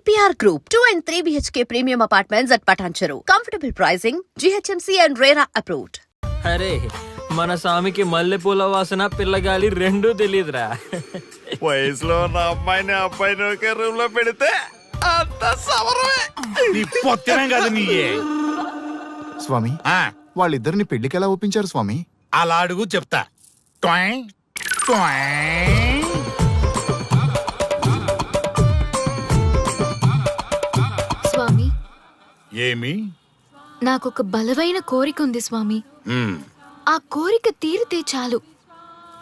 EPR Group, 2 and 3 BHK premium apartments at Patancheru. Comfortable pricing, GHMC and RERA approved. అరే మన స్వామికి మల్లెపూల వాసన పిల్లగాలి రెండూ తెలియదురా. వయసులో ఉన్న అమ్మాయిని ఒకే రూమ్ లో పెడితే అంత సవరమే. నీ పొత్తమే కాదు నీయే. స్వామి, వాళ్ళిద్దరిని పెళ్లికి ఎలా ఒప్పించారు స్వామి? అలా అడుగు చెప్తా. ట్వాయ్, ట్వాయ్. స్వామి, ఏమి? నాకొక బలమైన కోరిక ఉంది స్వామి. ఆ కోరిక తీరితే చాలు,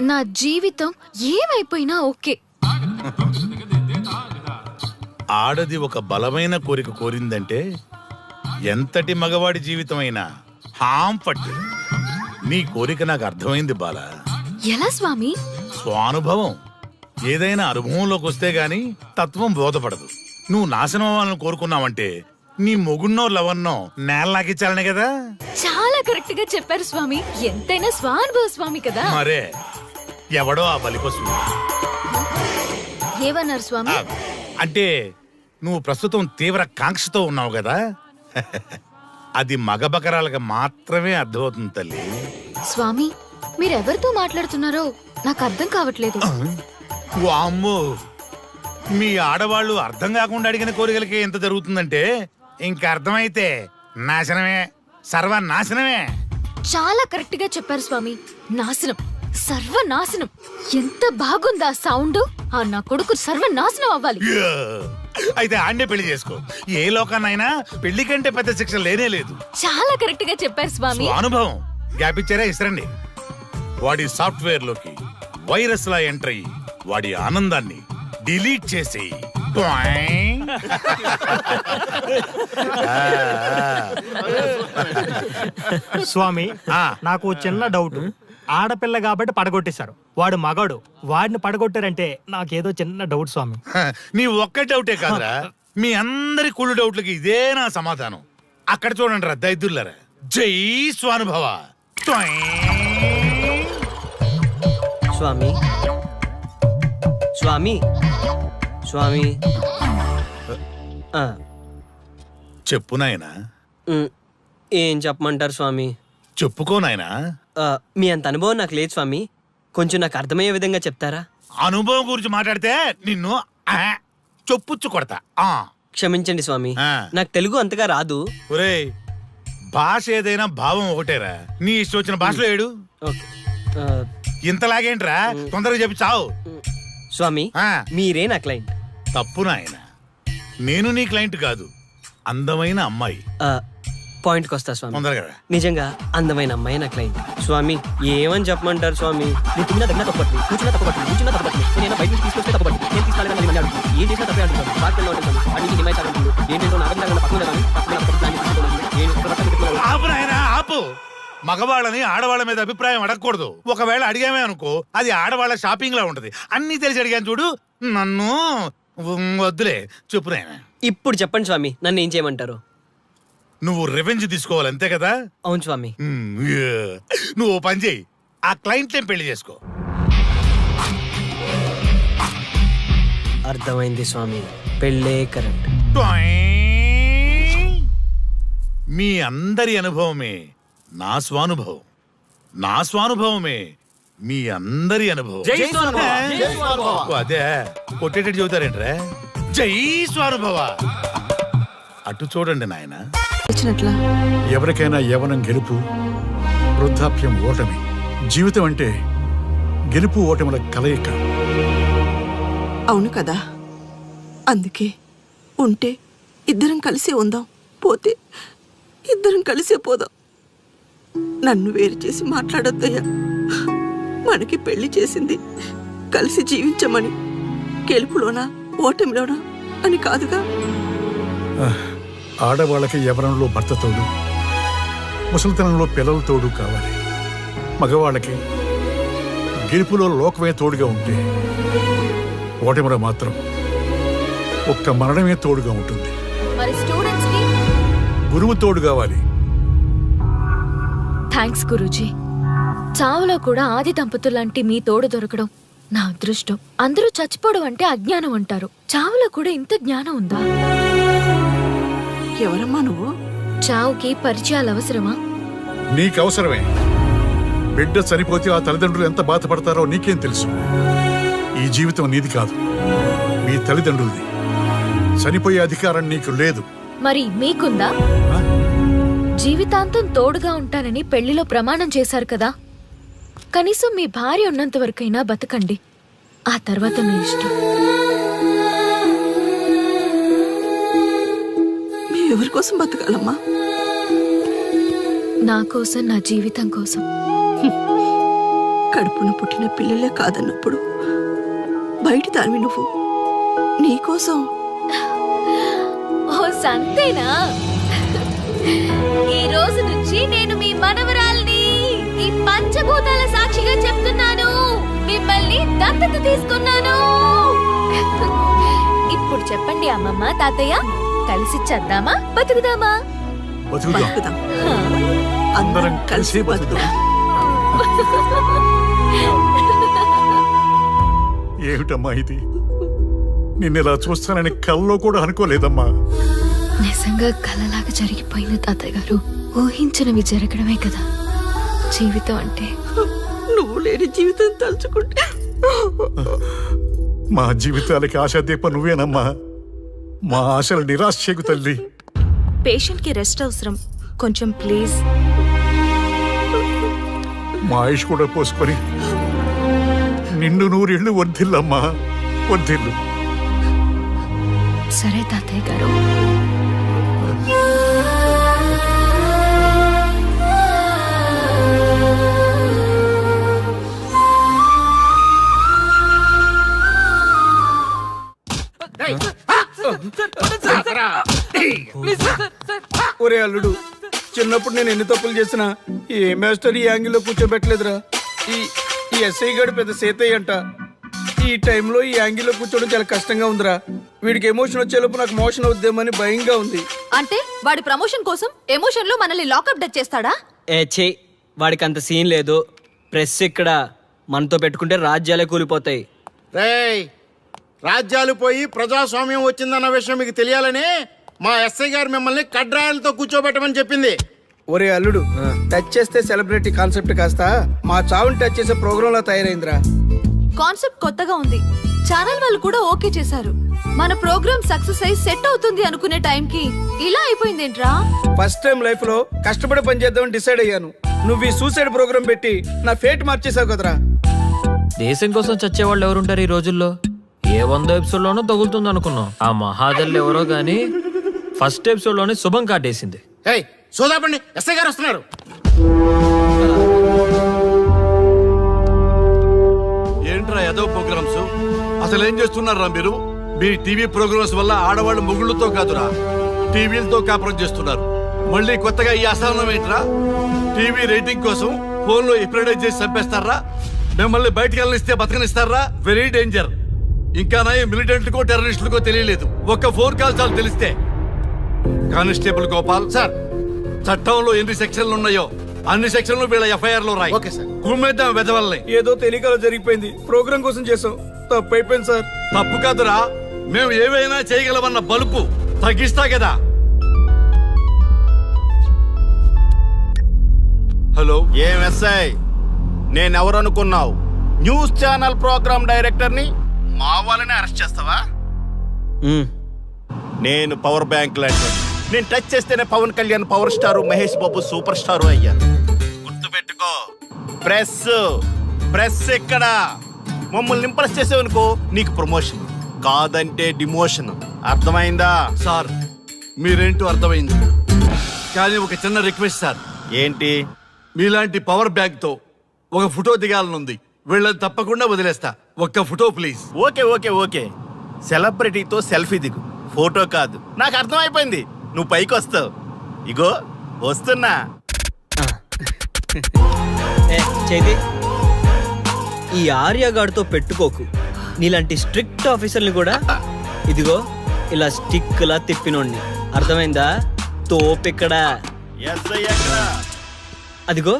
నా జీవితం ఏమైపోయినా ఓకే. ఆడది ఒక బలమైన కోరిక కోరిందంటే ఎంతటి మగవాడి జీవితమైనా హాం పట్టు. నీ కోరిక నాకు అర్థమైంది బాల. ఎలా స్వామి? స్వానుభవం. ఏదైనా అనుభవంలోకి వస్తే గాని తత్వం బోధపడదు. నువ్వు నాశనం అవ్వాలని కోరుకున్నావంటే నీ మొగున్నో లవన్నో నేలలాగిచ్చాలనే కదా. చాలా కరెక్ట్ గా చెప్పారు స్వామి. ఎంతైనా స్వానుభవ స్వామి కదా. మరే ఎవడో ఆ బలిపశు. ఏమన్నారు స్వామి? అంటే నువ్వు ప్రస్తుతం తీవ్ర కాంక్షతో ఉన్నావు కదా. అది మగ బకరాలకు మాత్రమే అర్థమవుతుంది తల్లి. స్వామి, మీరెవరితో మాట్లాడుతున్నారో నాకు అర్థం కావట్లేదు. వామ్మో, మీ ఆడవాళ్ళు అర్థం కాకుండా అడిగిన కోరికలకి ఎంత జరుగుతుందంటే ఇంకా అర్థమైతే నాశనమే, సర్వనాశనమే. చాలా కరెక్ట్ గా చెప్పారు స్వామి. నాశనం, సర్వనాశనం. ఎంత బాగుందా సౌండ్? ఆ నా కొడుకు సర్వనాశనం అవ్వాలి. యా! అయితే ఆన్నే పెళ్లి చేసుకో. ఏ లోకాన్నైనా పెళ్లి కంటే పెద్ద శిక్ష లేనే లేదు. చాలా కరెక్ట్ గా చెప్పారు స్వామి. అనుభవం గ్యాప్ ఇచ్చారా? ఇసరండి. వాడి సాఫ్ట్వేర్ లోకి వైరస్ లా ఎంటర్ అయ్యి వాడి ఆనందాన్ని డిలీట్ చేసి స్వామి, నాకు చిన్న డౌట్. ఆడపిల్ల కాబట్టి పడగొట్టేశారు, వాడు మగాడు, వాడిని పడగొట్టారంటే నాకేదో చిన్న డౌట్ స్వామి. నీ ఒక్క డౌటే కాదురా, మీ అందరి కుళ్ళు డౌట్లకి ఇదే నా సమాధానం. అక్కడ చూడండి రా దైదుర్లరా. జై స్వానుభవ. స్వామి స్వామి స్వామి చెప్పు నాయనా. ఏం చెప్పమంటారు స్వామి? చెప్పుకో నాయనా. మీ అంత అనుభవం నాకు లేదు స్వామి, కొంచెం నాకు అర్థమయ్యే విధంగా చెప్తారా? అనుభవం గురించి మాట్లాడితే నిన్ను చొప్పుచ్చు కొడతా. క్షమించండి స్వామి, నాకు తెలుగు అంతగా రాదు. ఒరేయ్, భాష ఏదైనా భావం ఒకటేరా. నీ ఇష్టం వచ్చిన భాషలో ఏడు. ఇంతలాగేంట్రా, తొందరగా చెప్పి చావు. స్వామి, మీరే నా క్లయింట్. తప్పు నాయన, నేను నీ క్లయింట్ కాదు, అందమైన అమ్మాయి. పాయింట్కి వస్తా స్వామి. తొందరగా. నిజంగా అందమైన అమ్మాయి నా క్లయింట్. స్వామి, ఏమని చెప్పమంటారు స్వామి? నేను తిన్నా దగ్గర తప్పట్టు, కూర్చున్నా తప్పట్టు, కూర్చున్నా తప్పట్టు, నేను బయట నుంచి తీసుకొస్తే తప్పట్టు, నేను తీసుకెళ్ళాలని మళ్ళీ అడుగుతాను. ఏం చేసినా తప్పే అడుగుతాను. బాగా ఉంటుంది అడిగి డిమైట్ అడుగుతుంది. ఏంటంటే ఆపు నాయనా, ఆపు. మగవాళ్ళని ఆడవాళ్ళ మీద అభిప్రాయం అడగకూడదు. ఒకవేళ అడిగామే అనుకో, అది ఆడవాళ్ళ షాపింగ్ లా ఉంటది. అన్ని తెలిసి అడిగాను చూడు, నన్ను వద్దులే. చెప్పు నాయనా. ఇప్పుడు చెప్పండి స్వామి, నన్ను ఏం చేయమంటారు? నువ్వు రివెంజ్ తీసుకోవాలి, అంతే కదా? అవును స్వామి. నువ్వు ఓ పని చేయి, ఆ క్లయింట్ పెళ్లి చేసుకో. అర్థమైంది స్వామి, పెళ్ళే కరెక్ట్. మీ అందరి అనుభవమే నా స్వానుభవం, నా స్వానుభవమే మీ అందరి అనుభవం. అదే కొట్టేటట్టు చెబుతారేంట్రా? జై స్వానుభవ. అటు చూడండి నాయన. ఎవరికైనా యవ్వనం గెలుపు, వృద్ధాప్యం ఓటమి. జీవితం అంటే గెలుపు ఓటముల కలయిక. అవును కదా, అందుకే ఉంటే ఇద్దరం కలిసే ఉందాం, పోతే ఇద్దరం కలిసే పోదాం. నన్ను వేరు చేసి మాట్లాడొద్దయ్యా. మనకి పెళ్లి చేసింది కలిసి జీవించమని, గెలుపులోనా ఓటమిలోనా అని కాదుగా. ఆడవాళ్ళకి యవ్వనంలో భర్త తోడు, ముసలితనంలో పిల్లల తోడు కావాలి. మగవాళ్ళకి గెలుపులో లోకమే తోడుగా ఉంటే, ఓటమిలో మాత్రం ఒక్క మరణమే తోడుగా ఉంటుంది. మరి స్టూడెంట్స్ కి గురువు తోడు కావాలి. థ్యాంక్స్ గురూజీ. చావులో కూడా ఆది దంపతులాంటి మీ తోడు దొరకడం నా అదృష్టం. అందరూ చచ్చిపోవడం అంటే అజ్ఞానం అంటారు. చావులో కూడా ఇంత జ్ఞానం ఉందా? ఎవరమ్మా నువ్వు? చావుకి పరిచయాలు అవసరమా? నీకవసరమే. బిడ్డ చనిపోతే ఆ తల్లిదండ్రులు ఎంత బాధపడతారో నీకేం తెలుసు? ఈ జీవితం నీది కాదు, మీ తల్లిదండ్రులది. చనిపోయే అధికారం నీకు లేదు. మరి మీకుందా? ఆ? జీవితాంతం తోడుగా ఉంటానని పెళ్లిలో ప్రమాణం చేశారు కదా. కనీసం మీ భార్య ఉన్నంత వరకైనా బతకండి. ఆ తర్వాత మీ ఇష్టం. మేమెవరి కోసం బతకాలమ్మా? నా కోసం, నా జీవితం కోసం. కడుపున పుట్టిన పిల్లలే కాదన్నప్పుడు బయట దానివి నువ్వు. నీకోసం ఓ సంతేనా? ఈ రోజు నుంచి నేను మీ మనవరాల్ని. ఈ పంచభూతాల సాక్షిగా చెప్తున్నాను, మిమ్మల్ని దత్తత తీసుకున్నాను. ఇప్పుడు చెప్పండి అమ్మమ్మ, తాతయ్య, కలిసి చద్దామా, బతుకుదామా? బతుకుదాం, బతుకుదాం. అందరం కలిసి బతుకుదాం. ఏమిటమ్మా ఇది? నిన్నెలా చూస్తానని కల్లో కూడా అనుకోలేదమ్మా. నిజంగా కలలాగా జరిగిపోయింది తాతయ్య గారు. ఊహించినవి జరగడమే కదా జీవితం అంటే. నువ్వు లేని జీవితం తలుచుకుంటే మా జీవితాలకి ఆశాదీపం నువ్వేనమ్మా. మా ఆశలు నిరాశ చేయకు తల్లి. పేషెంట్ కి రెస్ట్ అవసరం, కొంచెం ప్లీజ్. మా ఆయుష్ కూడా పోసుకొని నిండు నూరేళ్లు వర్ధిల్లమ్మా, వర్ధిల్లు. సరే తాతయ్య గారు. ఒరే అల్లుడు, చిన్నప్పుడు నేను ఎన్ని తప్పులు చేసినా ఏ మాస్టర్ ఈ యాంగిల్లో కూర్చోబెట్టలేదురా. ఈ ఎస్ఐ గడు పెద్ద సేతయ్య అంట. ఈ టైంలో ఈ యాంగిల్లో కూర్చోవడం చాలా కష్టంగా ఉందిరా. వీడికి ఎమోషన్ వచ్చేలోపు నాకు మోషన్ అవుద్దేమని భయంగా ఉంది. అంటే వాడి ప్రమోషన్ కోసం ఎమోషన్ లో మనల్ని లాకప్ డచ్ చేస్తాడా? ఏ వాడికి అంత సీన్ లేదు. ప్రెస్ ఇక్కడ మనతో పెట్టుకుంటే రాజ్యాలే కూలిపోతాయి. రేయ్, రాజ్యాలు పోయి ప్రజాస్వామ్యం వచ్చిందన్న విషయం మీకు తెలియాలని మా ఎస్ఐ గారు మిమ్మల్ని కడ్రాయలతో కూర్చోబెట్టమని చెప్పింది. ఒరే అల్లుడు, టచ్ చేస్తే సెలబ్రిటీ కాన్సెప్ట్ కాస్త మా చావుని టచ్ చేసే ప్రోగ్రామ్ లా తయారైందిరా. కాన్సెప్ట్ కొత్తగా ఉంది. ఛానల్ వాళ్ళు కూడా ఓకే చేశారు. మన ప్రోగ్రామ్ సక్సెస్ అయి సెట్ అవుతుంది అనుకునే టైంకి ఇలా అయిపోయిందేంట్రా? ఫస్ట్ టైం లైఫ్ లో కష్టపడి పని చేద్దామని డిసైడ్ అయ్యాను. నువ్వు ఈ సూసైడ్ ప్రోగ్రామ్ పెట్టి నా ఫేట్ మార్చేసావు కదరా. దేశం కోసం చచ్చేవాళ్ళు ఎవరుంటారు ఈ రోజుల్లో? ఏ 100 ఎపిసోడ్ లోనో తగులుతుంది అనుకున్నాం. ఆ మహాదల్ ఎవరో గానీ ఫస్ట్ ఎపిసోడ్ లోనే శుభం కాటేసింది. ఏయ్, సోదాపండి, ఎస్ఐ గారు వస్తున్నారు. ఏంట్రా ఏదో ప్రోగ్రామ్స్? అసలు ఏం చేస్తున్నారా మీరు? మీ టీవీ ప్రోగ్రామ్స్ వల్ల ఆడవాళ్ళు మొగుళ్ళతో కాదురా, టీవీలతో కాపురం చేస్తున్నారు. మళ్ళీ కొత్తగా ఈ అసహనం ఏంట్రా? టీవీ రేటింగ్ కోసం ఫోన్లో ఎప్రిడైజ్ చేసి చంపేస్తారా? మిమ్మల్ని బయటకు వెళ్ళనిస్తే బతకనిస్తారా? Very danger. ఇంకా నయం మిలిటెంట్లకో టెర్రరిస్టులకో తెలియలేదు, ఒక్క ఫోన్ కాల్ చాలు తెలిస్తే. కానిస్టేబుల్ గోపాల్ సార్, చట్టంలో ఎన్ని సెక్షన్లు ఉన్నాయో అన్ని సెక్షన్లు వీళ్ళ ఎఫ్ఐఆర్ లో రాయి. Okay sir. కుమ్మేద్దాం వెదవల్ని. ఏదో తెలియకలో జరిగిపోయింది. ప్రోగ్రామ్ కోసం చేసాం, తప్పు అయిపోయింది సార్. తప్పు కాదురా, మేము ఏవైనా చేయగలమన్న బలుపు తగ్గిస్తా కదా. హలో, ఏం ఎస్ఐ, నేనెవరనుకున్నావు? న్యూస్ ఛానల్ ప్రోగ్రామ్ డైరెక్టర్ ని మా వాళ్ళని అరెస్ట్ చేస్తావా? నేను పవర్ బ్యాంక్ లాంటి. నేను టచ్ చేస్తేనే Pawan Kalyan power star, Mahesh Babu super star అయ్యారు. గుర్తుపెట్టుకో, ప్రెస్ ఎక్కడ మమ్మల్ని ఇంప్రెస్ చేసేవనుకో నీకు ప్రమోషన్, కాదంటే డిమోషన్. అర్థమైందా? సార్ మీరేంటో అర్థమైంది, కానీ ఒక చిన్న రిక్వెస్ట్ సార్. ఏంటి? మీలాంటి పవర్ బ్యాంక్ తో ఒక ఫోటో దిగాలనుంది. వీళ్ళని తప్పకుండా వదిలేస్తా, ఒక్క ఫోటో ప్లీజ్. ఓకే, సెలబ్రిటీతో సెల్ఫీ దిగు, ఫోటో కాదు. నాకు అర్థమైపోయింది, నువ్వు పైకి వస్తావు. ఇగో వస్తున్నా. చైతి, ఈ ఆర్యగాడితో పెట్టుకోకు. నీలాంటి స్ట్రిక్ట్ ఆఫీసర్ని కూడా ఇదిగో ఇలా స్టిక్ లా తిప్పినోడిని. అర్థమైందా? తోపిక్కడ. ఎస్ఐ ఎక్కడ? అదిగో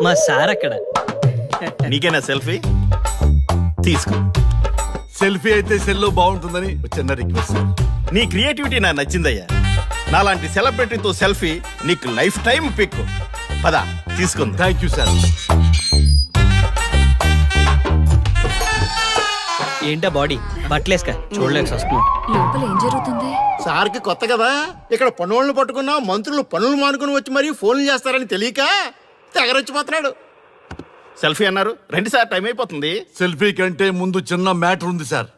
మా సార్ అక్కడ. నీకేనా సెల్ఫీ? తీసుకో. సెల్ఫీ అయితే సెల్లో బాగుంటుందని చిన్న రిక్వెస్ట్ సార్. నీ క్రియేటివిటీ నాకు నచ్చిందయ్యా. నాలాంటి సెలబ్రిటీతో సెల్ఫీ నీకు లైఫ్ టైం పిక్. పద తీసుకుందా. Thank you sir. ఏంటా బాడీ బట్టలేసుక చూడలేక వస్తున్నాం. లోపల ఏం జరుగుతుంది? సార్కి కొత్త కదా, ఇక్కడ పనులను పట్టుకున్నా మంత్రులు పనులు మానుకుని వచ్చి మరీ ఫోన్లు చేస్తారని తెలియక తెగరొచ్చిపోతున్నాడు. సెల్ఫీ అన్నారు, రండి సార్, టైం అయిపోతుంది. సెల్ఫీ కంటే ముందు చిన్న మ్యాటర్ ఉంది సార్.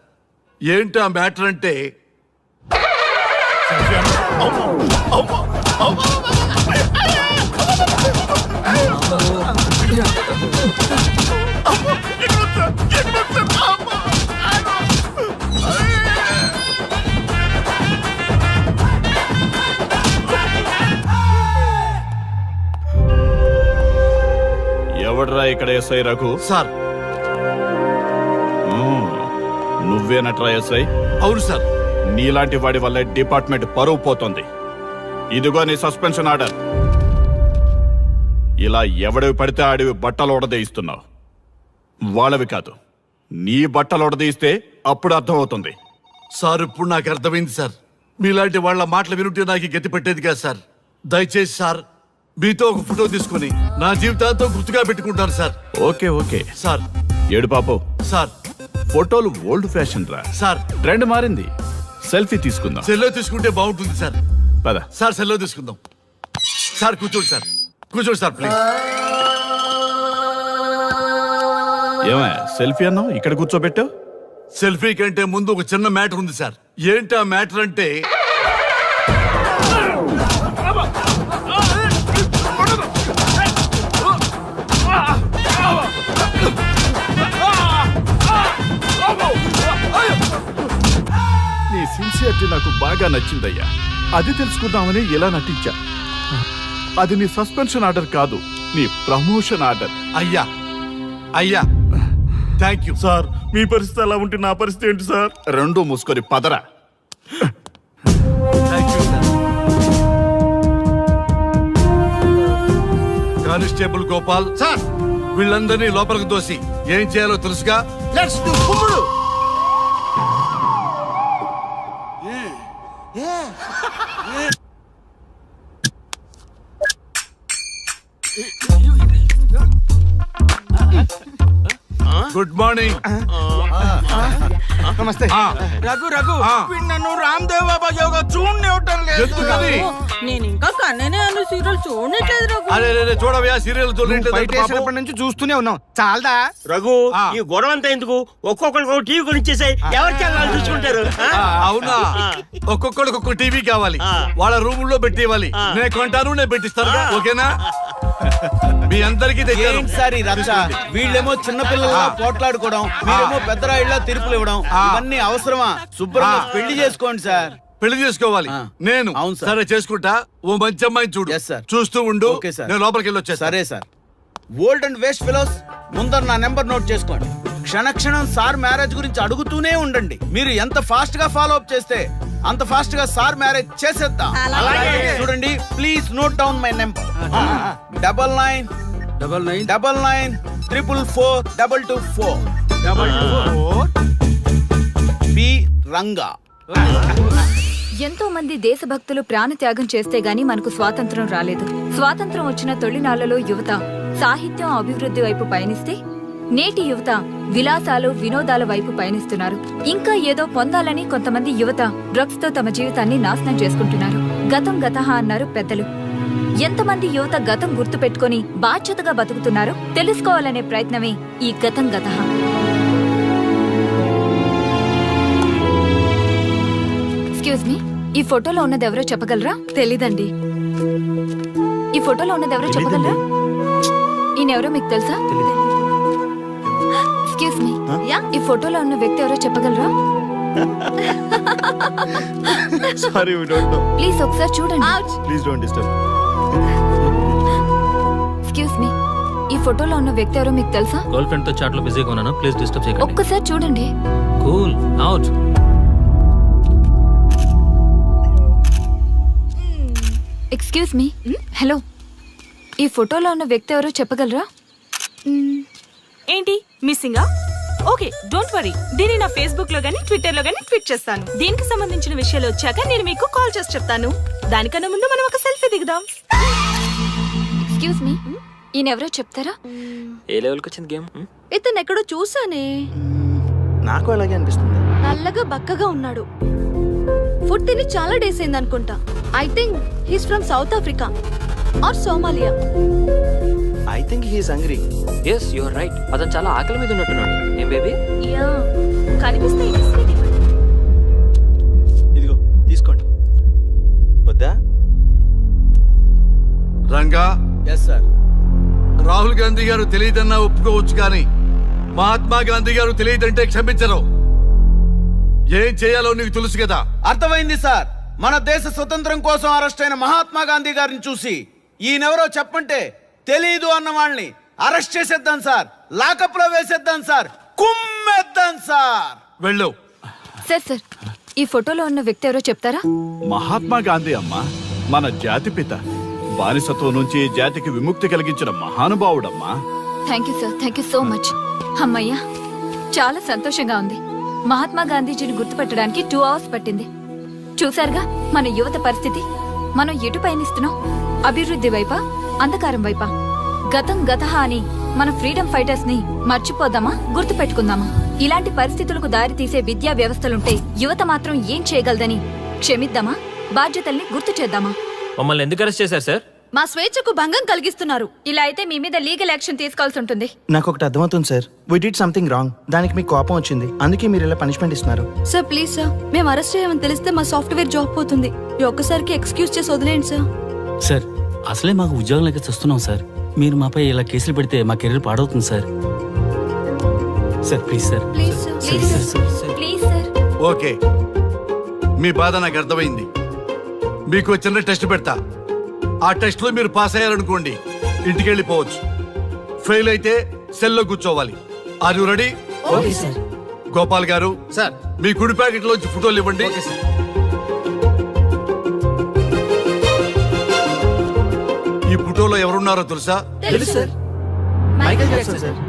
ఏంటి ఆ మ్యాటర్ అంటే ఎవడ్రా ఇక్కడ ఎస్ఐ రఘు? సార్. నువ్వేనట్రా ఎస్ఐ? అవును సార్. నీలాంటి వాడి వల్ల డిపార్ట్మెంట్ పరువు పోతుంది. ఇదిగో నీ సస్పెన్షన్ ఆర్డర్. ఇలా ఎవడివి పడితే ఆడివి బట్టలు ఉడదీయిస్తున్నావు. వాళ్ళవి కాదు, నీ బట్టలు ఉడదీయిస్తే అప్పుడు అర్థమవుతుంది. సార్ ఇప్పుడు నాకు అర్థమైంది సార్. మీలాంటి వాళ్ళ మాటలు వినుంటే నాకు గతి పెట్టేది కాదు సార్. దయచేసి సార్ మీతో ఒక ఫోటో తీసుకుని నా జీవితాంతో గుర్తుగా పెట్టుకుంటాను సార్. Okay okay sir. ఏడు పాపం సార్. ఫోటోలు ఓల్డ్ ఫ్యాషన్ రా సార్. ట్రెండ్ మారింది. సెల్ఫీ తీసుకుందాం. సెల్లో తీసుకుంటే బాగుంటుంది సార్. పద సార్ సెల్లో తీసుకుందాం. సార్ కూర్చోండి సార్. కూర్చోండి సార్ ప్లీజ్. ఏమా సెల్ఫీ అన్నావు, ఇక్కడ కూర్చోబెట్టావు? సెల్ఫీ కంటే ముందు ఒక చిన్న మ్యాటర్ ఉంది సార్. ఏంటి ఆ మ్యాటర్ అంటే నీ సిన్సియరిటీ నాకు బాగా నచ్చిందయ్యా. అది తెలుసుకుందామని ఇలా నటించా. అది నీ సస్పెన్షన్ ఆర్డర్ కాదు, నీ ప్రమోషన్ ఆర్డర్. అయ్యా అయ్యా థ్యాంక్ యూ సార్. మీ పరిస్థితి అలా ఉంటే నా పరిస్థితి ఏంటి సార్? రెండు మూసుకొని పదరా. Thank you sir. Constable Gopal sir, వీళ్ళందరినీ లోపలికి దోసి ఏం చేయాలో తెలుసుగా. లెట్స్ డు కుమ్ముడు. Good morning. నమస్తే. రఘు రఘు వీడు నన్ను రామ్ దేవ్ బాబా యోగా చూడనివ్వటం లేదు. ఎందుకని? నేను ఇంకా కన్ననే అను సీరియల్ చూడట్లేదు రఘు. అరే చూడవయ్యా సీరియల్ చూడలేదు. నుంచి చూస్తూనే ఉన్నాం. చాలదా రఘు ఈ గొడవ అంతా ఎందుకు? ఒక్కొక్కరికి టీవీ కొనిచ్చేసాయి, ఎవరి ఛానల్ చూసుకుంటారు. అవునా? ఒక్కొక్కడికి ఒక్కొక్క టీవీ కావాలి, వాళ్ళ రూమ్ లో పెట్టి ఇవ్వాలి. నేను కొంటాను, నేను పెట్టిస్తాను. ఓకేనా? మీ అందరికీ తెచ్చాను. సార్ ఈ రచ్చ వీళ్ళేమో చిన్న పిల్లల పోట్లాడుకోవడం, మీరేమో పెద్దరాయిళ్ళ తీర్పులు ఇవ్వడం, ఇవన్నీ అవసరమా? శుభ్రంగా పెళ్లి చేసుకోండి సార్. పెళ్లి చేసుకోవాలి నేను. అవును సార్. సరే చేసుకుంటా. ఓ మంచి అమ్మాయిని చూడు. Yes, sir. చూస్తూ ఉండు. Okay, sir. నేను లోపలికి వెళ్ళి వచ్చేస్తా. సరే sir. Old and waste fellows, ముందర నా నెంబర్ నోట్ చేసుకోండి. క్షణక్షణం సార్ మ్యారేజ్ గురించి అడుగుతూనే ఉండండి. మీరు ఎంత ఫాస్ట్ గా ఫాలో అప్ చేస్తే అంత ఫాస్ట్ గా సార్ మ్యారేజ్ చేసేద్దాం. చూడండి, please note down my number. 9999442224 B Ranga. ఎంతో మంది దేశభక్తులు ప్రాణత్యాగం చేస్తే గాని మనకు స్వాతంత్రం రాలేదు. స్వాతంత్రం వచ్చిన తొలినాళ్లలో యువత సాహిత్యం అభివృద్ధి వైపు పయనిస్తే నేటి యువత విలాసాలు వినోదాల వైపు పయనిస్తున్నారు. ఇంకా ఏదో పొందాలని కొంతమంది యువత డ్రగ్స్ తో తమ జీవితాన్ని నాశనం చేసుకుంటున్నారు. గతం గతహ అన్నారు పెద్దలు. ఎంతమంది యువత గతం గుర్తు పెట్టుకుని బాధ్యతగా బతుకుతున్నారో తెలుసుకోవాలనే ప్రయత్నమే ఈ గతం గతహ. ఎక్స్క్యూజ్ మీ, ఈ ఫోటోలో ఉన్నది ఎవరో చెప్పగలరా? తెలీదండి. ఈ ఫోటోలో ఉన్నది ఎవరో చెప్పగలరా? ఈయనెవరో మీకు తెలుసా? ఎక్స్క్యూజ్ మీ, ఈ ఫోటోలో ఉన్న వ్యక్తి ఎవరో చెప్పగలరా? Sorry, we don't know. Please ఒకసారి చూడండి. Please don't disturb. Excuse me, ఈ ఫోటోలో ఉన్న వ్యక్తి ఎవరో మీకు తెలుసా? గర్ల్ ఫ్రెండ్ తో చాట్ లో బిజీగా ఉన్నాను, ప్లీజ్ డిస్టర్బ్ చేయకండి. ఒక్కసారి చూడండి. Cool out. Excuse me, hello, ఈ ఫోటోలో ఉన్న వ్యక్తి ఎవరో చెప్పగలరా? ఏంటి మిస్సింగా? ఓకే డోంట్ వరీ, దీన్ని నా ఫేస్బుక్ లో గానీ ట్విట్టర్ లో గానీ ట్వీట్ చేస్తాను. దీనికి సంబంధించిన విషయాలు వచ్చాక నేను మీకు కాల్ చేసి చెప్తాను. దానికన్నా ముందు మనం ఒక సెల్ఫీ దిగుదాం. ఎక్స్క్యూజ్ మీ, ఈయనెవరో చెప్తారా? ఏ లెవెల్కి వచ్చింది గేమ్? ఇతను ఎక్కడో చూసానే. నాకు అలాగే అనిపిస్తుంది. నల్లగా బక్కగా ఉన్నాడు. ఫుడ్ తిని చాలా డేస్ అయింది అనుకుంటా. I think he's from South Africa or Somalia. I think he's hungry. Yes you are right. అతను చాలా ఆకలి మీద ఉన్నట్టున్నాడు. ఏం బేబీ? యా, కనిపిస్తే ఈ బిస్కెట్ ఇవ్వండి. ఇదిగో తీసుకోండి. వద్దా? Ranga, yes sir. రాహుల్ గాంధీ గారు తెలియదన్నా ఒప్పుకోవచ్చు, కానీ మహాత్మా గాంధీ గారు తెలియదంటే క్షమించరు. ఏం చేయాలో నీకు తెలుసు కదా. అర్థమైంది సార్. మన దేశ స్వతంత్రం కోసం అరెస్ట్ అయిన మహాత్మా గాంధీ గారిని చూసి ఈయనెవరో చెప్పంటే తెలీదు అన్న వాళ్ళని అరెస్ట్ చేసేద్దాం సార్. లాకప్ లో వేసేద్దాం సార్. కుమ్మేద్దాం సార్. వెళ్ళు. సార్ సార్, ఈ ఫోటోలో ఉన్న వ్యక్తి ఎవరో చెప్తారా? మహాత్మా గాంధీ అమ్మా, మన జాతిపిత. బానిసత్వం నుంచి జాతికి విముక్తి కలిగించిన మహానుభావుడమ్మా. Thank you sir, thank you so much. అమ్మయ్యా, చాలా సంతోషంగా ఉంది. మహాత్మా గాంధీజీని గుర్తుపెట్టడానికి 2 hours పట్టింది. చూసారుగా మన యువత పరిస్థితి. మనం ఎటు పయనిస్తున్నాం? అభివృద్ధి వైపా, అంధకారం వైపా? గతం గతహ అని మన ఫ్రీడమ్ ఫైటర్స్ ని మర్చిపోదామా, గుర్తు పెట్టుకుందామా? ఇలాంటి పరిస్థితులకు దారి తీసే విద్యా వ్యవస్థలుంటే యువత మాత్రం ఏం చేయగలదని క్షమిద్దామా? బాధ్యతల్ని గుర్తు చేద్దామా? మమ్మల్ని ఎందుకు అరెస్ట్ చేశారు సార్? మా స్వేచ్ఛకు భంగం కలిగిస్తున్నారు. ఇలా అయితే మీ మీద లీగల్ యాక్షన్ తీసుకోవాల్సి ఉంటుంది. నాకు ఒకటి అర్థమవుతుంది sir. We did something wrong. దానికి మీకు కోపం వచ్చింది, అందుకే మీరు ఇలా పనిష్మెంట్ ఇస్తున్నారు. సార్ ప్లీజ్ సార్, మేము అరెస్ట్ చేయమని తెలిస్తే మా సాఫ్ట్వేర్ జాబ్ పోతుంది. ఈ ఒక్కసారికి ఎక్స్క్యూజ్ చేసి వదిలేండి సార్. సార్, అసలే మాకు ఉద్యోగం లేక చూస్తున్నాం సార్. మీరు మాపై ఇలా కేసులు పెడితే మా కెరీర్ పాడవుతుంది sir. Sir please sir. Please sir. Please sir. Okay, మీ బాధ నాకు అర్థమైంది. మీకు చిన్న టెస్ట్ పెడతా. ఆ టెస్ట్ లో మీరు పాస్ అయ్యారనుకోండి, ఇంటికి వెళ్ళిపోవచ్చు. ఫెయిల్ అయితే సెల్లో కూర్చోవాలి. Are you ready? Okay sir. Gopal garu sir. మీ కుడి ప్యాకెట్ లోంచి ఫోటోలు ఇవ్వండి. ఈ ఫోటోలో ఎవరున్నారో తెలుసా? తెలుసు సార్. Michael Jackson sir.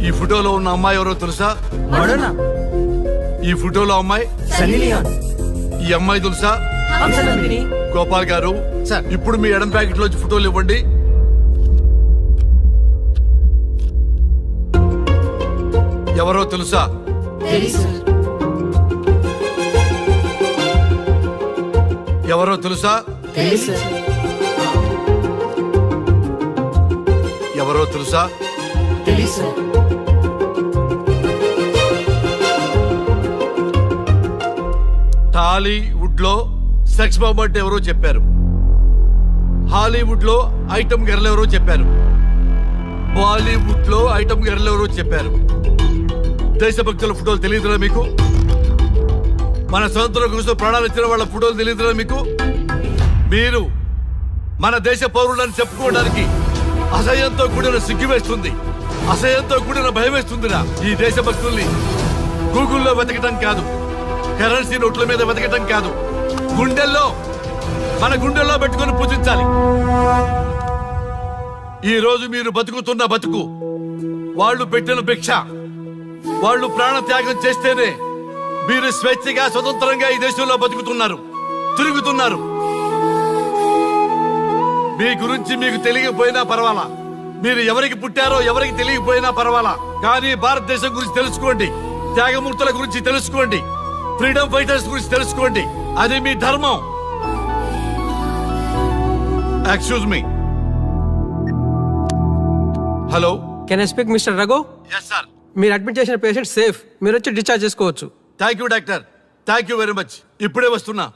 ఈ ఫోటోలో ఉన్న అమ్మాయి ఎవరో తెలుసా? మడోనా. ఈ ఫోటోలో అమ్మాయి సన్నీ లియోన్. ఈ అమ్మాయి తెలుసా? హంసనందిని. గోపాల్ గారు సార్. ఇప్పుడు మీ ఎడం ప్యాకెట్ లోంచి ఫోటోలు ఇవ్వండి. ఎవరో తెలుసా? తెలుసు సార్. ఎవరో తెలుసా? తెలుసు సార్. ఎవరో తెలుసా? తెలుసు సార్. టాలీవుడ్ లో సెక్స్ బాంబ్ అంటే ఎవరో చెప్పారు. హాలీవుడ్ లో ఐటమ్ గర్ల్ ఎవరో చెప్పారు. బాలీవుడ్ లో ఐటమ్ గర్ల్ ఎవరో చెప్పారు. దేశభక్తుల ఫోటోలు తెలియదురా మీకు? మన స్వతంత్రం కోసం ప్రాణాలు ఇచ్చిన వాళ్ళ ఫోటోలు తెలియదురా మీకు? మీరు మన దేశ పౌరులని చెప్పుకోవడానికి అసహ్యంతో కూడిన సిగ్గు వేస్తుంది, అసహ్యంతో కూడిన భయం వేస్తుందిరా. ఈ దేశభక్తుల్ని గూగుల్లో వెతకటం కాదు, కరెన్సీ నోట్ల మీద వెతకటం కాదు, మన గుండెల్లో పెట్టుకొని పూజించాలి. ఈ రోజు మీరు బతుకుతున్న బతుకు వాళ్ళు పెట్టిన భిక్ష. వాళ్ళు ప్రాణ త్యాగం చేస్తేనే మీరు స్వేచ్ఛగా స్వతంత్రంగా ఈ దేశంలో బతుకుతున్నారు, తిరుగుతున్నారు. మీ గురించి మీకు తెలియకపోయినా పర్వాలా, మీరు ఎవరికి పుట్టారో ఎవరికి తెలియకపోయినా పర్వాలా, కానీ భారతదేశం గురించి తెలుసుకోండి, త్యాగమూర్తుల గురించి తెలుసుకోండి, ఫ్రీడమ్ ఫైటర్స్ గురించి తెలుసుకోండి. అది మీ ధర్మం. Excuse me. Hello, can I speak mister Raghu? Yes sir. మీరు అడ్మిట్ చేసిన పేషెంట్ సేఫ్. మీరు వచ్చి డిశ్చార్జ్ చేసుకోవచ్చు. Thank you doctor, thank you very much. ఇప్పుడే వస్తున్నా.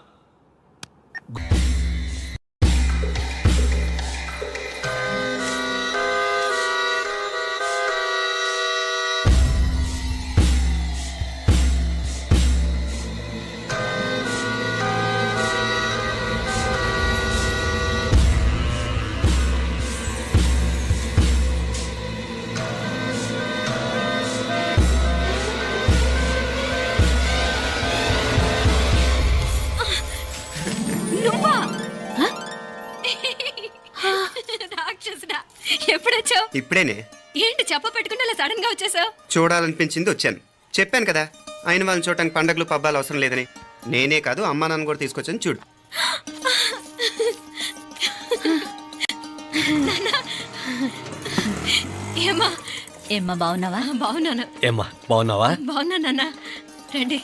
ఇప్పుడేనే ఏంటి చెప్ప పెట్టుకుంటే అలా సడన్ గా వచ్చేసా? చూడాలనిపించింది వచ్చాను. చెప్పాను కదా అయిన వాళ్ళని చూడటానికి పండగలు పబ్బాలు అవసరం లేదని. నేనే కాదు అమ్మా నాన్న కూడా తీసుకొచ్చాను చూడు. ఏమ్మా ఏమ్మా బాగున్నావా? బాగున్నాను. ఏమ్మా బాగున్నావా? బాగున్నా నాన్న. రండి.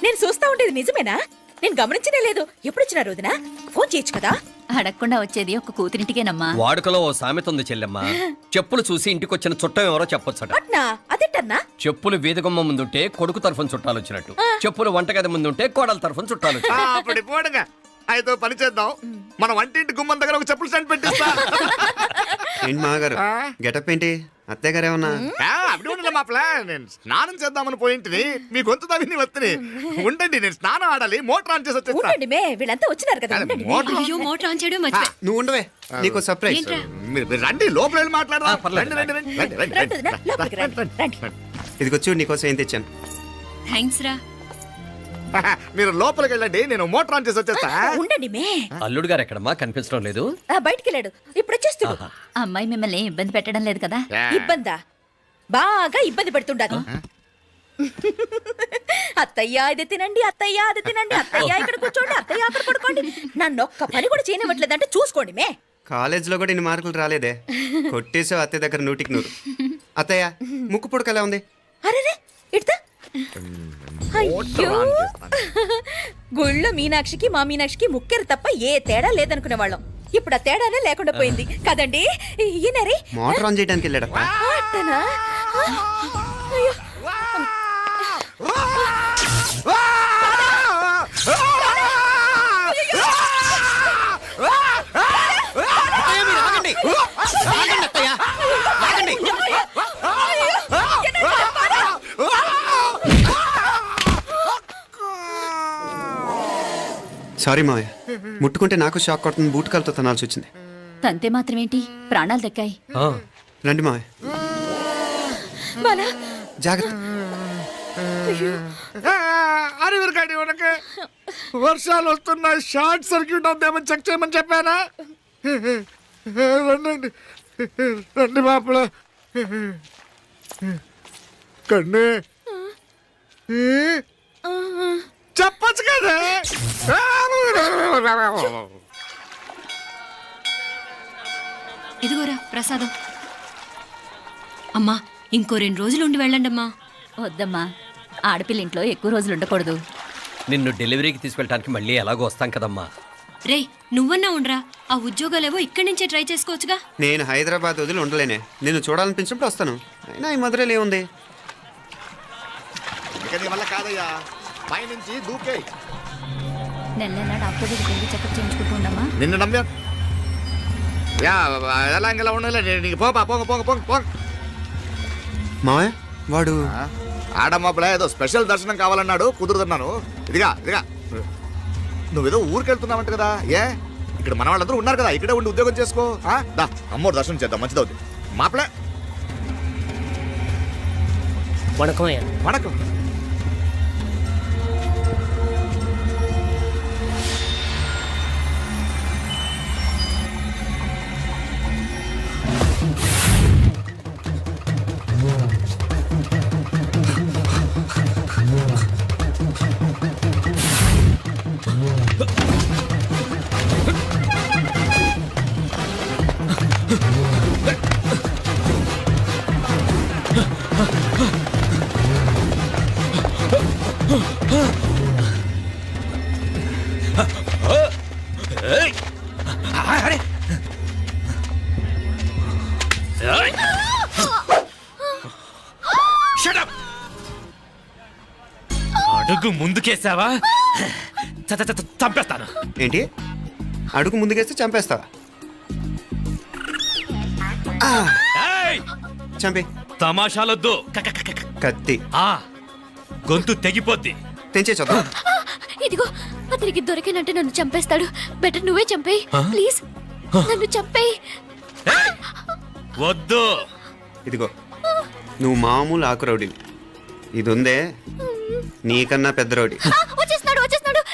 నేను చూస్తా ఉండేది నిజమేనా? నేను గమనించనే లేదు. ఎప్పుడొచ్చినా రోజున ఫోన్ చేయొచ్చు కదా. అడగకుండా వచ్చేది ఒక కూతురింటికేనమ్మా. వాడుకలో ఓ సామెత ఉంది చెల్లెమ్మ. చెప్పులు చూసి ఇంటికొచ్చిన చుట్టం ఎవరో చెప్పొచ్చట. అట్నా అదేటన్నా? చెప్పులు వీధగుమ్మ ముందుంటే కొడుకు తరఫున చుట్టాలు వచ్చినట్టు, చెప్పులు వంటగది ముందుంటే కోడల తరఫున చుట్టాలు వచ్చినట్టు. అప్పుడు పోడుగా అయితే పని చేద్దాం. మన వంటింటి గుమ్మం దగ్గర ఒక చెప్పులు స్టాండ్ పెట్టిస్తా. ఏంటి మాగారు గెటప్ ఏంటి? అత్తయ్య గారు ఏమన్నా? అప్పుడు ఉండలే మాపల, నేను స్నానం చేద్దామని పోయింటిని, మీ గొంతు తవ్వి వస్తుంది. ఉండండి, నేను స్నానం ఆడాలి, మోటార్ ఆన్ చేసి వచ్చేస్తా. ఉండండి మే, వీళ్ళంతా వచ్చినారు కదా. ఉండండి మే. అయ్యో మోటార్ ఆన్ చేయడం మర్చిపోయా. నువ్వు ఉండవే, నీకు సర్ప్రైజ్. మీరు రండి, లోపల వెళ్ళి మాట్లాడదాం. రండి, రండి, రండి, రండి, రండి, రండి వదినా, లోపలికి రండి, రండి. ఇదిగొచ్చు నీకోసం ఏం తెచ్చాను. థ్యాంక్స్ రా. మీరు లోపలికి వెళ్ళండి, నేను మోటార్ ఆన్ చేసి వచ్చేస్తా. ఉండండి మే. అల్లుడు గారు ఎక్కడమ్మా కనిపించడం లేదు? బయటికి వెళ్ళాడు, ఇప్పుడు వచ్చేస్తాడు. అమ్మాయి మిమ్మల్ని ఇబ్బంది పెట్టడం లేదు కదా? ఇబ్బందా? బాగా ఇబ్బంది పెడుతుండదు. అత్తయ్య ఇది తినండి, అత్తయ్య అది తినండి, అత్తయ్య ఇక్కడ కూర్చోండి, అత్తయ్య అక్కడ పడుకోండి. నన్ను ఒక్క పని కూడా చేయనివ్వట్లేదంటే చూసుకోండి మే. కాలేజీలో కూడా ఇన్ని మార్కులు రాలేదే. కొట్టేసావు అత్తయ్య దగ్గర 100కి 100. అత్తయ్య ముక్కు పుడక ఎలా ఉంది? అరే ఇడతా. అయ్యో, గుళ్ళో మీనాక్షికి మా మీనాక్షికి ముక్కెరు తప్ప ఏ తేడా లేదనుకునే వాళ్ళం. ఇప్పుడు ఆ తేడానే లేకుండా పోయింది కదండి. ఈయనరే మోటార్ ఆన్ చేయడానికి వెళ్ళాడప్ప. అట్టనా? అయ్యో. సారీ మావయ్య, ముట్టుకుంటే నాకు షాక్ కొడుతుంది. బూట్ కాలుతో తనాల్సి వచ్చింది. తంతే మాత్రమేంటి, ప్రాణాలు దక్కాయి. రండి మావయ్య, జాగ్రత్త. అరివిరకండి, ఉనకే వర్షాలు వస్తున్నాయి, షార్ట్ సర్క్యూట్ అవుతామని చెక్ చేయమని చెప్పానా? రండి రండి మాపల. కన్నే చెప్పచ్చు కదా. ఇదిగోరా ప్రసాదం. అమ్మా ఇంకో 2 రోజులు ఉండి వెళ్ళండి అమ్మా. వద్దమ్మా, ఆడపిల్ల ఇంట్లో ఎక్కువ రోజులు ఉండకూడదు. నిన్ను డెలివరీకి తీసుకెళ్ళడానికి మళ్ళీ ఎలాగో వస్తాం కదమ్మా. రేయ్ నువ్వన్నా ఉండరా, ఆ ఉద్యోగాలేవో ఇక్కడి నుంచే ట్రై చేసుకోవచ్చుగా. నేను హైదరాబాద్ వదిలి ఉండలేనే. నిన్ను చూడాలనిపించినప్పుడు వస్తాను. అయినా ఈ మధురలో ఏముంది? వల్ల కాదయ్యా, పైనుంచి దూకే. నెల నెల డాక్టర్ దగ్గరికి వెళ్ళి చెకప్ చేయించుకుంటూ ఉండమ్మా. నిన్ను నమ్మా ఎలా ఇంకెలా ఉండాలి. నీకు పోపా, పోంగ పోంగ పోంగ పోంగ. మావయ్య వాడు ఆడమ్మప్పుడే ఏదో స్పెషల్ దర్శనం కావాలన్నాడు, కుదురుతున్నాను. ఇదిగా నువ్వేదో ఊరికెళ్తున్నావంట కదా. ఏ ఇక్కడ మన వాళ్ళందరూ ఉన్నారు కదా, ఇక్కడే ఉండి ఉద్యోగం చేసుకో. దా అమ్మోరు దర్శనం చేద్దాం, మంచిదవుతుంది. మాపలే వణకం. అడుగు ముందుకేసావా చంపేస్తాను. ఏంటి? అడుగు ముందుకేస్తే చంపేస్తావా? చంపి. తమాషాలొద్దు. కత్తి గొంతు తెగిపోద్ది. తెంచే చూద్దాం. ఇదిగో అతనికి దొరికినంటే నన్ను చంపేస్తాడు. బెటర్ నువ్వే చంపేయి ప్లీజ్, నన్ను చంపేయి. వద్దు. ఇదిగో నువ్వు మామూలు ఆకు రౌడీ, ఇది ఉందే నీకన్నా పెద్ద రౌడీ. వచ్చేస్తున్నాడు,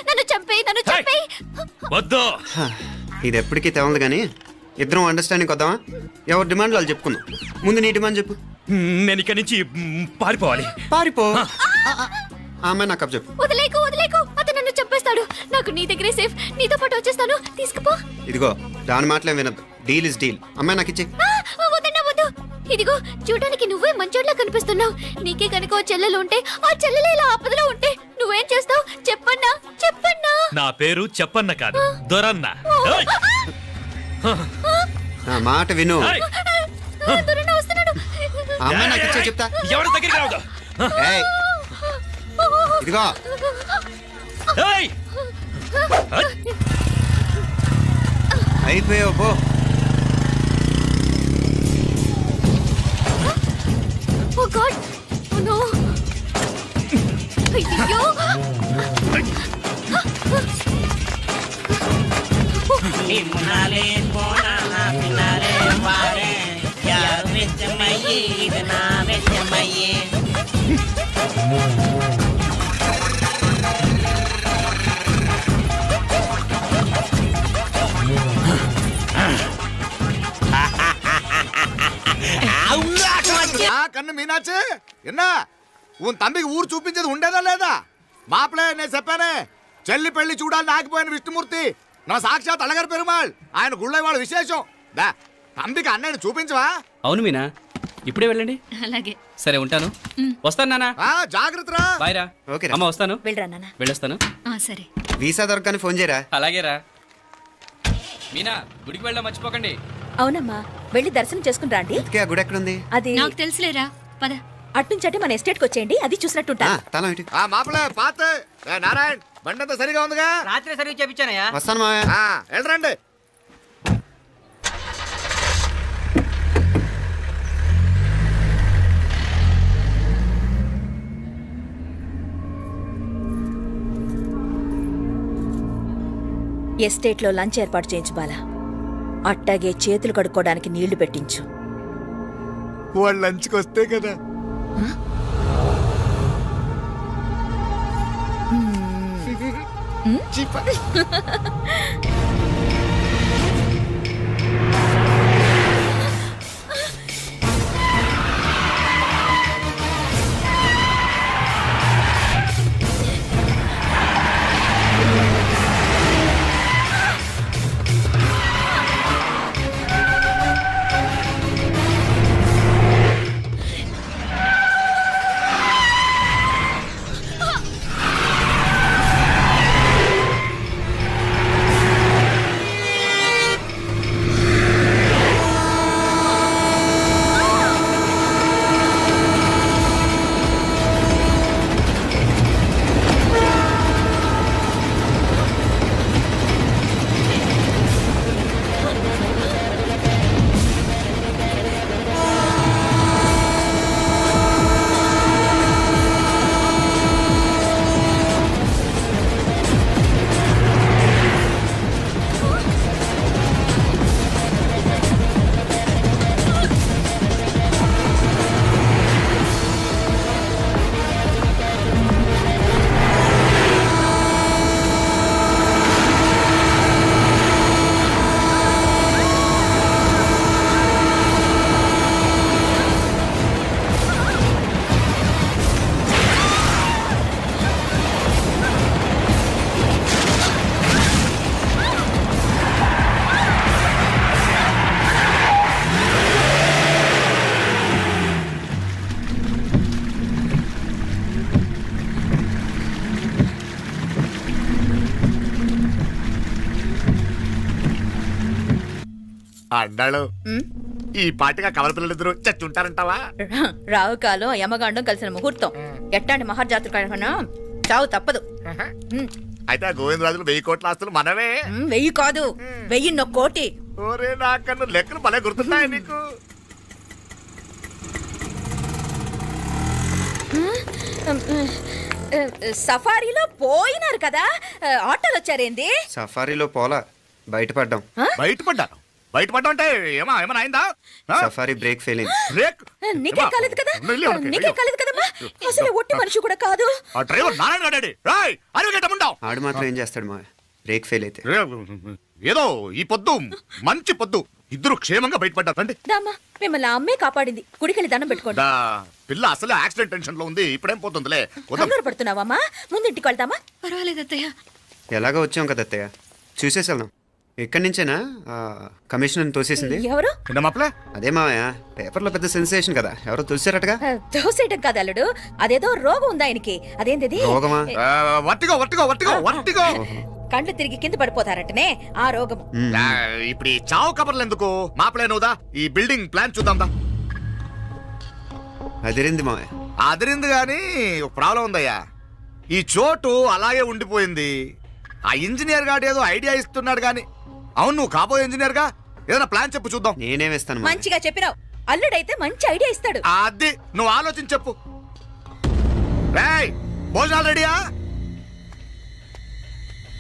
నన్ను చంపేయి, నన్ను చంపేయి. వద్దు. ఇది ఎప్పటికీ తెవలదు కానీ ఇద్దరం అండర్స్టాండింగ్ వద్దామా? ఎవరి డిమాండ్లు వాళ్ళు చెప్పుకుందాం. ముందు నీటిమని చెప్పు. నేను ఇక్కడి నుంచి పారిపోవాలి. పారిపో. అమ్మాయి నాకు చెప్పు. వదిలేకు వదిలేకు, అతను నన్ను చంపేస్తాడు. నాకు నీ దగ్గరే సేఫ్, నీతో పాటు వచ్చేస్తాను. తీసుకుపో. ఇదిగో దాని మాటలే వినద్దు. Deal is deal. అమ్మాయి నాకు ఇచ్చే. వద్దన్నా వద్దు. ఇదిగో చూడడానికి నువ్వే మంచోట్లా కనిపిస్తున్నావు. నీకే కనుక ఓ చెల్లెలు ఉంటే, ఆ చెల్లెలు ఇలా ఆపదలో ఉంటే నువ్వేం చేస్తావు చెప్పన్నా? చెప్పన్నా. నా పేరు చెప్పన్న కాదు, దొరన్న. నా మాట విను. దొరన్న వస్తున్నాడు. అమ్మాయి నాకు ఇచ్చే చెప్తా. ఎవరి దగ్గరికి రావద్దు. ఏయ్, ఇదిగో అయిపోయావు పో. Oh God! Oh no! అయ్యో! కన్ను మీనాచి ఎన్నా ఉన్ తండ్రికి ఊరు చూపించేది ఉండేదా లేదా? మాపలే నేను చెప్పానే, చెల్లి పెళ్లి చూడాలని ఆగిపోయిన విష్ణుమూర్తి నా సాక్షాత్ అలగారి పెరుమాళ్. ఆయన గుళ్ళ వాళ్ళ విశేషం. దా తండ్రికి అన్నయ్యని చూపించవా? అవును మీనా, ఇప్పుడే వెళ్ళండి. అలాగే. సరే ఉంటాను. వస్తాను నాన్న. జాగ్రత్తరా. బాయ్ రా. ఓకే అమ్మ, వస్తాను. వెళ్ళరా నాన్న. వెళ్ళొస్తాను. సరే. వీసా దొరకని ఫోన్ చేయరా? అలాగే రా. మీనా, గుడికి వెళ్ళడం మర్చిపోకండి. అవునమ్మా, వెళ్ళి దర్శనం చేసుకుని రండి. ఆ గుడి ఎక్కడుంది? అది నాకు తెలుసులేరా, పద. అట్నుంచంటే మన ఎస్టేట్కి వచ్చేయండి, అది చూసినట్టుంటా. తల ఇటు. మాపలే పాత నారాయణ్ బండంతా సరిగా ఉందిగా? రాత్రి సర్వీస్ చేయించానయ్యా. వస్తాను మావయ్య. వెళ్ళరండి. ఎస్టేట్లో లంచ్ ఏర్పాటు చేయించు బాలా. అట్టాగే చేతులు కడుక్కోవడానికి నీళ్లు పెట్టించు. వాళ్ళు లంచ్కి వస్తే కదా. అన్నాడు ఈ పాటిగా కవల పిల్లలిద్దరూ చచ్చుంటారంటావా? రావు కాలం యమగాండం కలిసిన ముహూర్తం. ఎట్టాంటి మహర్జాతృ కన్నా చావు తప్పదు. అయితే ఆ గోవిందరాజులు 1000 కోట్ల ఆస్తులు మనమే. 1000 కాదు, 1000 కోటి. ఓరే నాకన్ను లెక్కలు భలే గుర్తున్నాయి నీకు. సఫారీలో పోయినారు కదా, ఆటోలు వచ్చారేంది? సఫారీలో పోలా, బయటపడ్డాం. బయటపడ్డాను. బయటపడ్డా అంటే ఏమైనా అయిందా? సఫారీ బ్రేక్ ఫెయిల్ అయింది. బ్రేక్ నీకే కాలేదు కదా? నీకే కాలేదు కదమ్మా? అసలు ఒట్టి మనిషి కూడా కాదు. ఆ డ్రైవర్ నారాయణ గాడి రాయ్ అరగటముండావు. ఆడు మాత్రం ఏం చేస్తాడు మా బ్రేక్ ఫెయిల్ అయితే? ఏదో ఈ పొద్దు మంచి పొద్దు ఇద్దరు క్షేమంగా బయటపడ్డారు. రండి. దామా మిమ్మల్ని ఆ అమ్మే కాపాడింది. గుడికెళ్ళి దండం పెట్టుకోండి. దా, పిల్ల అసలే యాక్సిడెంట్ టెన్షన్ లో ఉంది. ఇప్పుడేం పోతుందిలే. వద్దాం. కంగారు పడుతున్నావమ్మా? ముందు ఇంటికి వెళ్దామా? పర్వాలేదు అత్తయ్య. ఎలాగో వచ్చాం కదా అత్తయ్య, చూసేసి వెళ్దాం. ఎక్కడి నుంచేనా కమిషనర్ తోసేసింది? ఎవరు? నిన్న మాప్లే అదే మావయ్య, పేపర్లో పెద్ద సెన్సేషన్ కదా, ఎవరో తోసారటగా. దోసేయటం కాదు అల్లుడు, అదేదో రోగం ఉందా ఆయనకి. అదేంటిది? రోగమా? వర్టిగో కండ్లు తిరిగి కింద పడిపోతారటనే ఆ రోగం. ఇప్పుడు ఈ చావు కబర్లు ఎందుకు? మాప్లే నువ్వుదా, ఈ బిల్డింగ్ ప్లాన్ చూద్దాందా. అదిరింది మావయ్య. అదిరింది గాని ఒక ప్రాబ్లం ఉందయ్యా. ఈ చోటు అలాగే ఉండిపోయింది. ఆ ఇంజనీర్ గాడు ఏదో ఐడియా ఇస్తున్నాడు గాని. అవును, నువ్వు కాబోయే ఇంజనీర్ గా ఏదైనా ప్లాన్ చెప్పు చూద్దాం. నేనేమిస్తాను మంచిగా చెప్పినావు. అల్లుడైతే మంచి ఐడియా ఇస్తాడు. అది నువ్వు ఆలోచించి చెప్పు. రేయ్, భోజనాలు రెడీయా?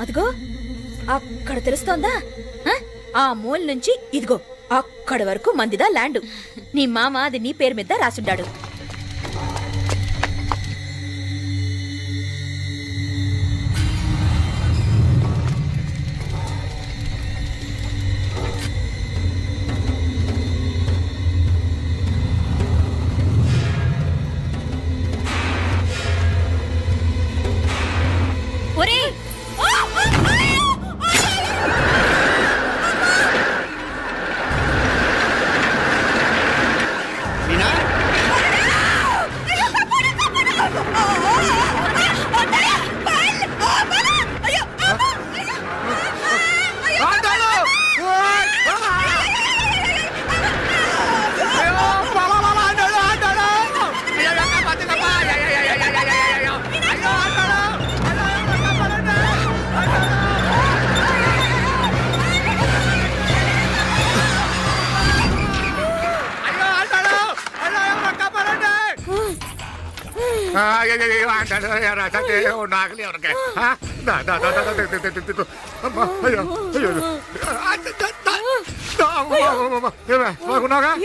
అదిగో అక్కడ తెలుస్తోందా? ఆ మూల నుంచి ఇదిగో అక్కడ వరకు మందిదా ల్యాండ్. నీ మామ అది నీ పేరు మీద రాసుండాడు. ఒరేయ్!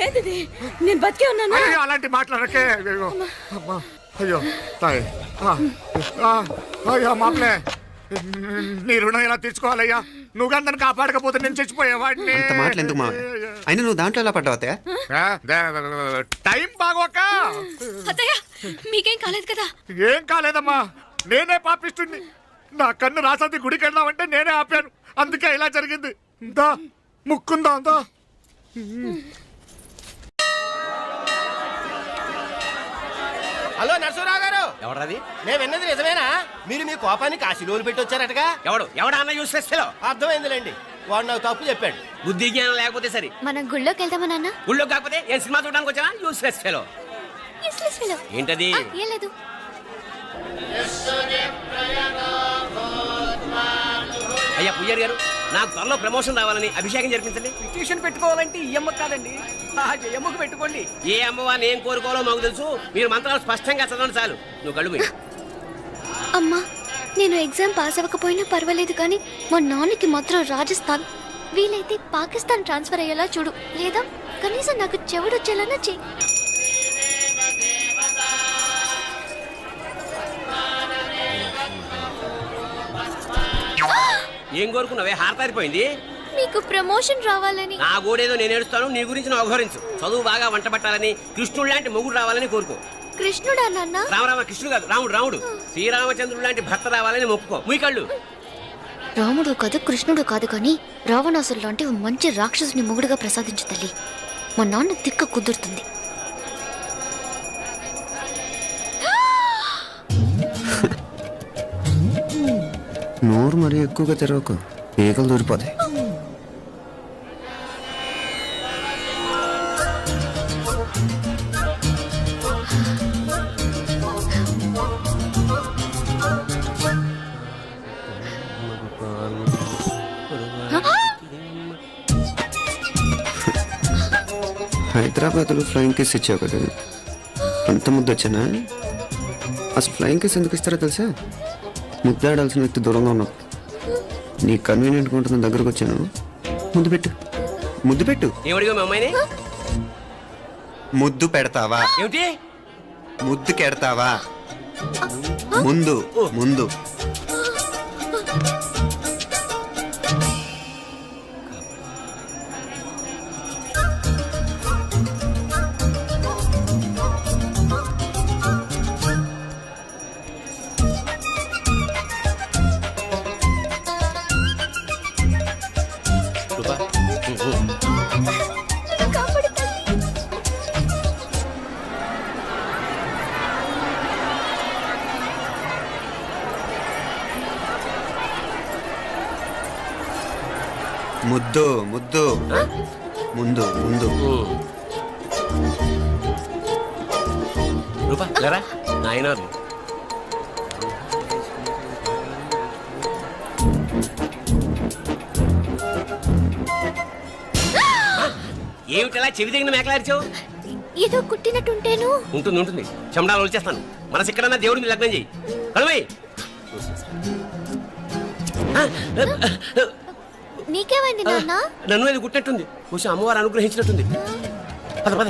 ఏంటిది? నేను బతికే ఉన్నాను. అలాంటి మాట్లాడకే. అయ్యో తాయ్, అయ్యో మాప్లే, నీ రుణం ఎలా తీర్చుకోవాలయ్యా? నువ్వు అందరిని కాపాడకపోతే నేను చచ్చిపోయేవాడిని. అంత మాటలు ఎందుకు మావయ్య? అయినా నువ్వు దాంట్లో ఎలా పడ్డావు అత్తయ్య? టైం బాగోక. అత్తయ్య మీకేం కాలేదు కదా? ఏం కాలేదమ్మా, నేనే పాపిస్తుంది. నా కన్ను రాసాది గుడికి వెళ్దామంటే నేనే ఆపాను. అందుకే ఇలా జరిగింది. దా ముక్కుందా దా. హలో నరసరావు గారు. ఎవరది? నేను విన్నది నిజమేనా? మీరు మీ కోపానికి ఆ శిలువలు పెట్టి వచ్చారటగా? ఎవడా అన్న యూస్లెస్ ఫెలో. అర్థమైందిలేండి, వాడు నాకు తప్పు చెప్పాడు. బుద్ధి జ్ఞానం లేకపోతే సరే. మనం గుళ్ళోకి వెళ్దామా నాన్న? ఊళ్ళో కాకపోతే ఏం సినిమా చూడడానికి వచ్చావా? Useless fellow. ఏంటది? ఏం లేదు. అయ్యా పుయ్యర్ గారు, నాకు త్వరలో ప్రమోషన్ రావాలని అభిషేకం జరిపించండి. పిటిషన్ పెట్టుకోవాలంటే ఈ అమ్మ కాదండి, ఏ అమ్మకు పెట్టుకోండి. ఏ అమ్మవారిని ఏం కోరుకోవాలో మాకు తెలుసు. మీరు మంత్రాలు స్పష్టంగా చదవండి చాలు. నువ్వు కళ్ళు పోయి. అమ్మా, నేను ఎగ్జామ్ పాస్ అవ్వకపోయినా పర్వాలేదు, కానీ మా నాన్నకి మాత్రం రాజస్థాన్, వీలైతే పాకిస్తాన్ ట్రాన్స్ఫర్ అయ్యేలా చూడు. లేదా కనీసం నాకు చెవుడు వచ్చేలానా చెయ్యి. ఏం కోరుకున్నావే? హారతారిపోయింది. మీకు ప్రమోషన్ రావాలని. నా గోడేదో నేను ఏడుస్తాను, నీ గురించి నువ్వు అఘోరించు. చదువు బాగా వంట పట్టాలని, కృష్ణుడు లాంటి మొగుడు రావాలని కోరుకో. కృష్ణుడా నాన్న? రామరామ కృష్ణుడు కాదు, రాముడు. శ్రీరామచంద్రుడు లాంటి భర్త రావాలని మొక్కుకో. మీ కళ్ళు. రాముడు కాదు, కృష్ణుడు కాదు, కానీ రావణాసురు లాంటి మంచి రాక్షసుని మొగుడుగా ప్రసాదించు తల్లి. మా నాన్న తిక్క కుదురుతుంది. నోరు మరీ ఎక్కువగా తెరవకు, ఈగలు దూరిపోతాయి. హైదరాబాద్లో ఫ్లయింగ్ కేస్ ఇచ్చావు కదా, అంత ముద్దు వచ్చానా? అసలు ఫ్లయింగ్ కేస్ ఎందుకు ఇస్తారో తెలుసా? ముద్దాడాల్సిన వ్యక్తి దూరంగా ఉన్నావు. నీ కన్వీనియంట్గా ఉంటుంది, దగ్గరకు వచ్చాను. ముద్దు పెట్టు, ముద్దు పెట్టు. ఏమడిగా మీ అమ్మాయిని? ముద్దు పెడతావా? ఏమిటి? ముద్దు కెడతావా? ముందు ముందు. ముద్దు ముద్దు ముందు ముందు రూపా లేరా నాయన ఏమిటలా చెవి దగ్గర మేకలారిచావు? ఏదో కుట్టినట్టుంటేను. ఉంటుంది ఉంటుంది చెమడాలు వచ్చేస్తాను. మనసు ఎక్కడన్నా దేవుడి మీద లగ్నం చేయి. కలవై నీకేమైంది నాన్న? నన్ను అది గుట్టినట్టుంది. కొంచెం అమ్మవారు అనుగ్రహించినట్టుంది. పద పద.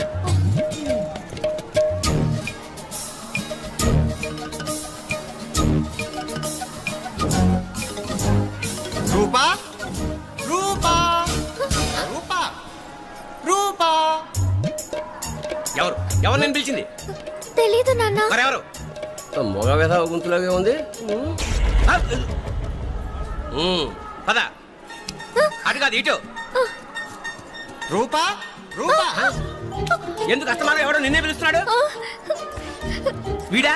రూపా రూపా రూపా రూపా ఎవరు ఎవరు నేను పిలిచింది? తెలీదు నాన్న. మరెవరు? మగ వేధ గుంతులాగే ఉంది. పద అటు కాదు ఇటు. రూపా రూపా ఎందుకు అస్తమానం ఎవడో నిన్నే పిలుస్తున్నాడు? వీడా?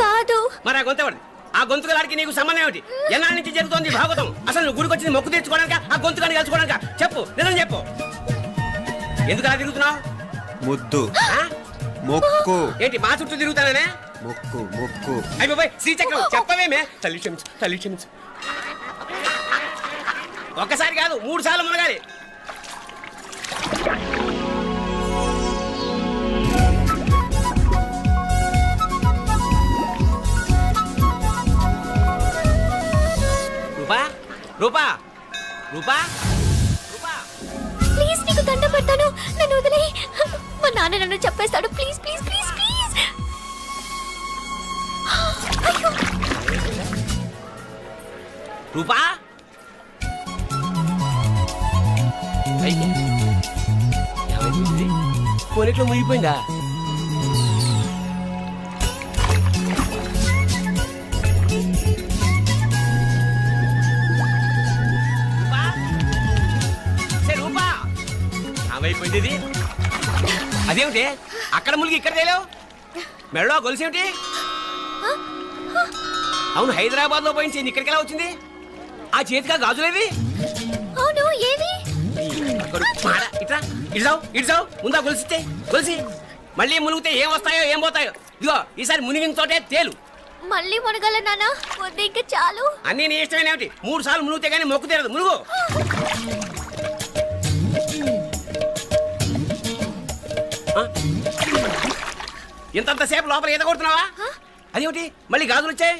కాదు. మరి ఆ గొంతు ఎవరిది? ఆ గొంతుగాడికి నీకు సంబంధం ఏమిటి? ఎన్నాళ్ళ నుంచి జరుగుతోంది భాగవతం? అసలు నువ్వు గుడికి వచ్చింది మొక్కు తీర్చుకోవడానిక ఆ గొంతుగాని కలుసుకోవడానిక? చెప్పు, నిజం చెప్పు. ఎందుకు అలా తిరుగుతున్నావు? ముద్దు మొక్కు ఏంటి మా చుట్టూ తిరుగుతానే? మొక్కు మొక్కు అయిపోయి శ్రీచక్రం చెప్పవేమే? తల్లి క్షమించు, తల్లి క్షమించు. ఒక్కసారి కాదు 3 సార్లు మునగాలి. రూపా రూపా రూపా రూపా ప్లీజ్ నీకు దండ పెడతాను, నన్ను వదిలే. మా నాన్న నన్ను చెప్పేస్తాడు. Please please please please. అయ్యో. రూపా కొనిట్లో మునిగిపోయిందా? రూపా ఏమైపోయింది ఇది? అదేమిటి అక్కడ మునిగి ఇక్కడ తేలేవు? మెడలో గొలుసు ఏమిటి? అవును, హైదరాబాద్ లో పోయించింది, ఇక్కడికి ఎలా వచ్చింది? ఆ చేతిగా గాజులేవి? అవును, ఏవి? ఇట్రా ఇడ్సావు ఇడ్సావు ముందా గొలిసితే గొలిసి మళ్ళీ మునిగితే ఏం వస్తాయో ఏం పోతాయో. ఇదిగో ఈసారి మునిగిన తోటే తేలు. మళ్ళీ మునగల నాన్న, వద్దు ఇంకా చాలు. అన్నీ నీ ఇష్టమైన ఏమిటి? 3 సార్లు మునిగితే గానీ మొక్కు తీరదు. మునుగు. ఇంతంతసేపు లోపల ఈత కొడుతున్నావా? అదేమిటి మళ్ళీ గాజులు వచ్చాయి?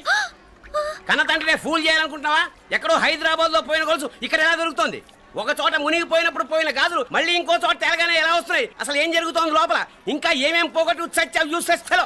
కన్న తండ్రినే ఫూల్ చేయాలనుకుంటున్నావా? ఎక్కడో హైదరాబాద్ లో పోయిన గొలుసు ఇక్కడ ఎలా దొరుకుతుంది? ఒక చోట మునిగిపోయినప్పుడు పోయిన గాజులు మళ్ళీ ఇంకో చోట తేలగానే ఎలా వస్తున్నాయి? అసలు ఏం జరుగుతోంది లోపల? ఇంకా ఏమేం పోగొట్టు చచ్చావు యూస్లెస్ ఫెలో.